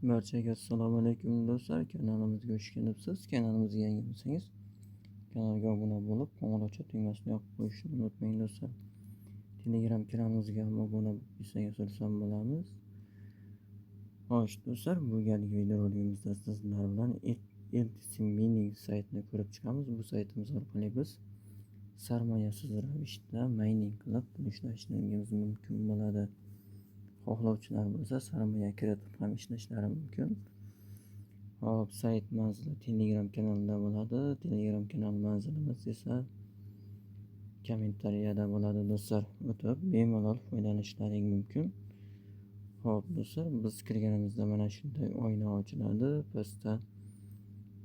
Barchaga assalomu alaykum do'stlar, kanalimizga xush kelibsiz. Kanalimizga yangi bo'lsangiz kanalga obuna bo'lib qo'ng'iroqcha tugmasini yoqib qo'yishni unutmang do'stlar. Telegram kanalimizga ham obuna bo'lsangiz xursand bo'lamiz. Xo'sh do'stlar, bu galgi videorolikimizda sizlar bilan LTC Mining saytini ko'rib chiqamiz. Bu saytimiz orqali biz sarmoyasiz ravishda mining qilib pul ishlashingiz mumkin bo'ladi. Xohlovchilar bo'lsa sarmoya kiritib ham ishlashlari mumkin. Hop, sayt manzili Telegram kanalida bo'ladi. Telegram kanal manzilimiz esa kommentariyada bo'ladi do'stlar. O'tib bemalol foydalanishlaring mumkin. Hop do'stlar, biz kirganimizda mana shunday oyna ochiladi. Pastda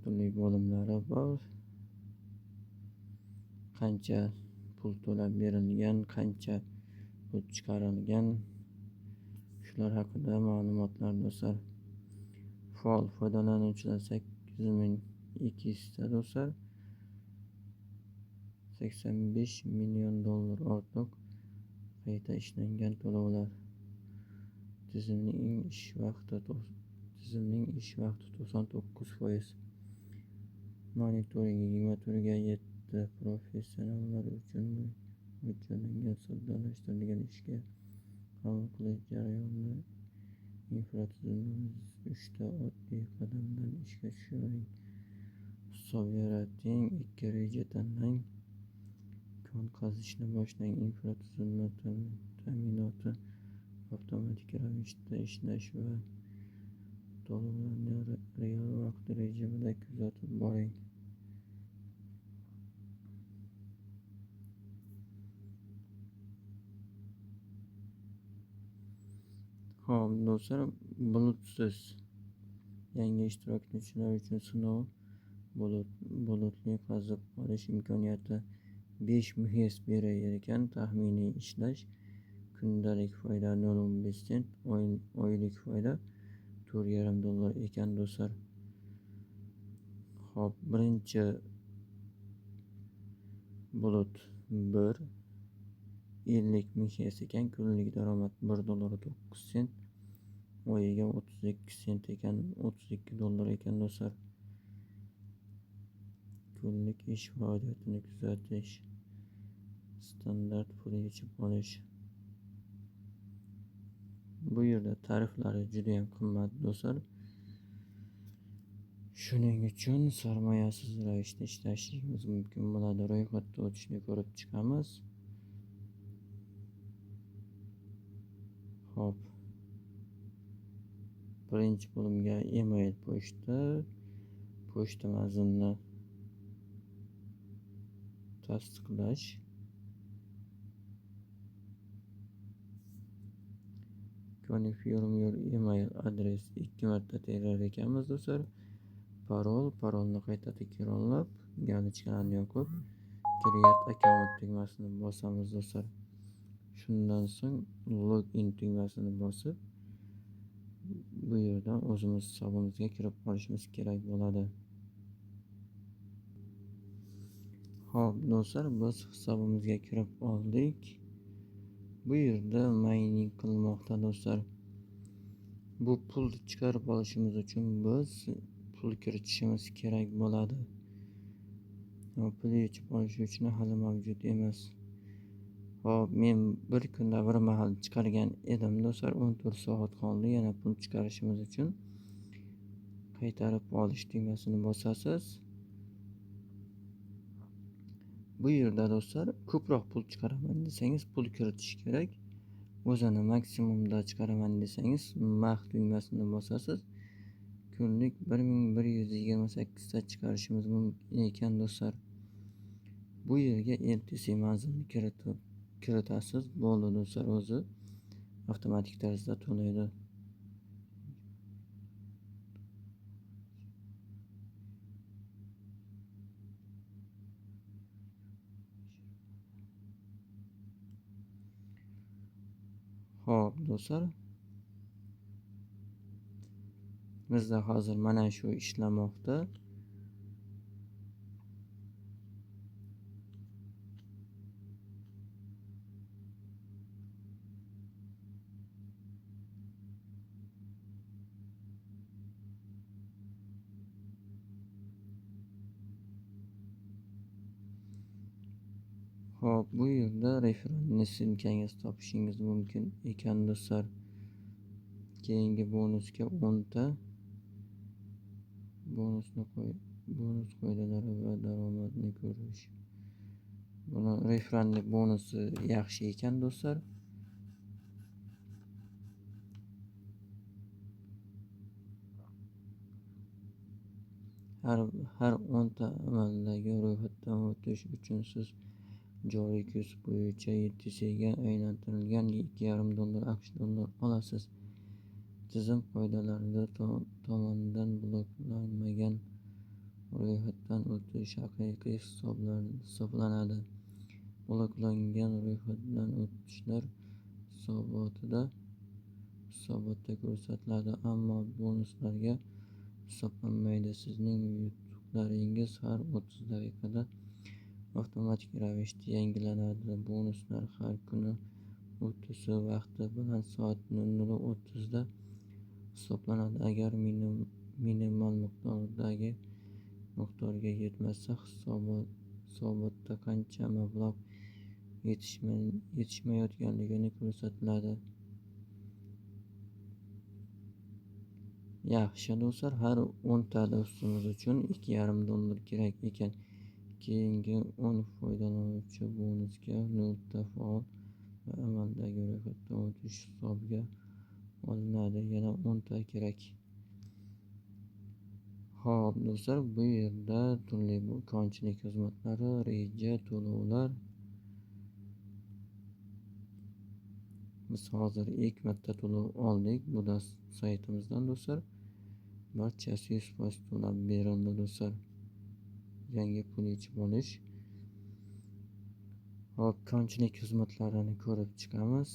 turli bo'limlari bor. Qancha pul to'lab berilgan, qancha pul chiqarilgan, shular haqida ma'lumotlar do'stlar. Faol foydalanuvchilar 8200 ta do'stlar. 85 million dollar ortiq qayta ishlangan to'lovlar. Tizimning ish vaqti 99%. Monitoring 24 ga 7 professionallar uchun mo'ljallangan soddalashtirilgan ishga qabul qilish jarayoni. Infratuzilmamiz 3 ta oddiy qadamdan ishga tushiring. Hisob yarating, 2 reja tanlang, kon qazishni boshlang. Infratuzilma ta'minoti avtomatik ravishda ishlash va to'lovlarni real vaqt rejimida kuzatib boring. Hop do'stlar, bulutsiz yangi ishtirokchilar uchun sinov bulutli qazib olish imkoniyati 5 ms berar ekan. Taxminiy ishlash kundalik foyda 0.15 sent, oylik foyda $4.5 ekan do'stlar. Hop, birinchi bulut 1 50 ms ekan, kunlik daromad $1.9, oyiga 32 sent ekan, $32 ekan do'stlar. Kunlik ish faoliyatini kuzatish, standart pul yechib olish. Bu yerda tariflari juda ham qimmat do'stlar. Shuning uchun sarmoyasiz ravishda ishlashingiz mumkin bo'ladi. Ro'yxatda o'tishni ko'rib chiqamiz. Hop. Birinchi bo'limga email pochta manzilini tasdiqlash. Confirm your email address 2 marta tekrar ekanmiz do'stlar. Parolni qayta takrorlab, galochkani yoqib, create account tugmasini bosamiz do'stlar. Shundan so'ng login tugmasini bosib, bu yerdan o'zimiz hisobimizga kirib olishimiz kerak bo'ladi. Hop do'stlar, biz hisobimizga kirib oldik. Bu yerda mining qilmoqda do'stlar. Bu pulni chiqarib olishimiz uchun biz pul kiritishimiz kerak bo'ladi. Pul yechib olish uchun hali mavjud emas. Hop, men bir kunda bir mahal chiqargan edim do'stlar. 14 soat qoldi. Yana pul chiqarishimiz uchun qaytarib olish tugmasini bosasiz. Bu yerda do'stlar ko'proq pul chiqaraman desangiz pul kiritish kerak. O'zini maksimumda chiqaraman desangiz max tugmasini bosasiz. Kunlik 1128 ta chiqarishimiz mumkin ekan do'stlar. Bu yerga LTC manzilini kiritasiz. Bo'ldi do'stlar, o'zi avtomatik tarzda to'laydi. Hop do'stlar, bizda hozir mana shu ishlamoqda. Hop, bu yerda referendni silkangiz topishingiz mumkin ekan do'stlar. Keyingi bonusga 10 ta bonus qoidalari va daromadni ko'rish. Buni referendni bonusi yaxshi ekan do'stlar. Har 10 ta amaldagi ro'yxatdan o'tish uchun siz joriy kurs bo'yicha YTSga aylantirilgan $2,5 AQSh olasiz. Tizim qoidalarida tomonidan bloklanmagan ro'yxatdan o'tish haqiqiy hisoblanadi. Bloklangan ro'yxatdan o'tishlar hisobotda ko'rsatiladi, ammo bonuslarga hisoblanmaydi. Sizning yutuqlaringiz har 30 daqiqada avtomatik ravishda yangilanadi. Bonuslar har kuni o'tishi vaqti bilan soat 00:30 da hisoblanadi. Agar minimal miqdorga yetmasa, hisobotda qancha mablag' yetishmayotganligi ko'rsatiladi. Yaxshi do'stlar, har 10 ta do'stimiz uchun $2,5 kerak ekan. Keyingi 10 foydalanuvchi bonusga 0 ta faol va amaldagi ro'yxatdan o'tish hisobga olinadi. Yana 10 ta kerak. Hop do'stlar, bu yerda turli konchilik xizmatlari, reja, to'lovlar. Biz hozir ilk marta to'lov oldik bu saytimizdan do'stlar. Barchasi 100% to'lab berildi do'stlar. Yangi pul yechib olish. Hop, konchilik xizmatlarini ko'rib chiqamiz.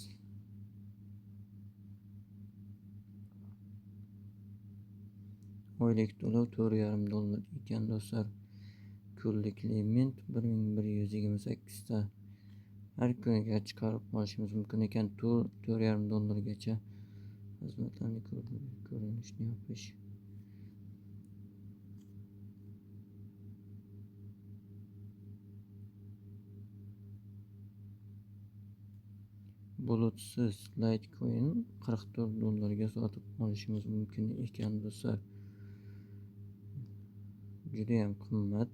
Oylik to'lov $4,5 ekan do'stlar. Kunlik limit 1128 ta. Har kuniga chiqarib olishimiz mumkin ekan. $4,5 gacha xizmatlarni ko'rinishni yopish. Bulutsiz Litecoin $44 ga sotib olishimiz mumkin ekan do'stlar. Juda ham qimmat.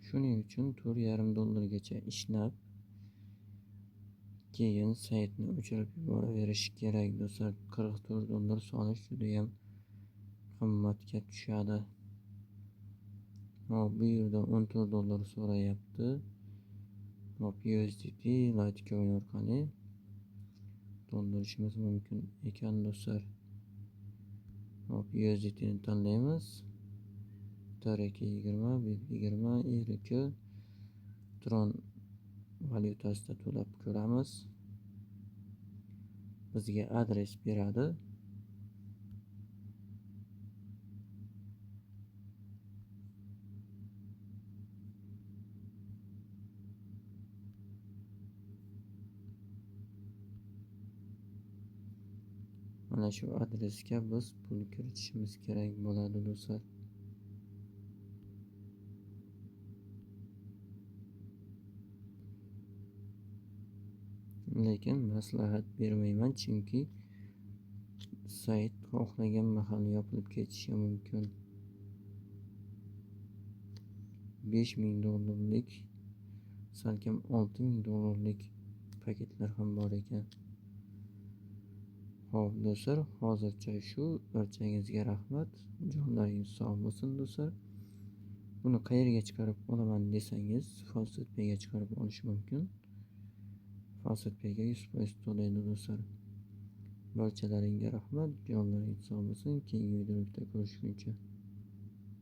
Shuning uchun $4,5 gacha ishlab, keyin saytni o'chirib yuboraverish kerak do'stlar. $44 solish juda ham qimmatga tushadi. Hop, bu yerda $14 so'rayapti. Hop, USDT Litecoin orqali to'ldirishimiz mumkin ekan do'stlar. Hop, USDT ni tanlaymiz. TRK20, BIP20, IRK Tron valyutasida to'lab ko'ramiz. Bizga adres beradi. Mana shu adresga biz pul kiritishimiz kerak bo'ladi do'stlar. Lekin maslahat bermayman, chunki sayt xohlagan mahal yopilib ketishi mumkin. $5,000 salkam $6,000 paketlar ham bor ekan. Hop do'stlar, hozircha shu. Barchangizga rahmat. Jonlaringiz sog' bo'lsin do'stlar. Buni qayerga chiqarib olaman desangiz, FalsetPay'ga chiqarib olish mumkin. FalsetPay'ga 100% to'laydi do'stlar. Barchalaringga rahmat. Jonlaringiz sog' bo'lsin. Keyingi videoda ko'rishguncha.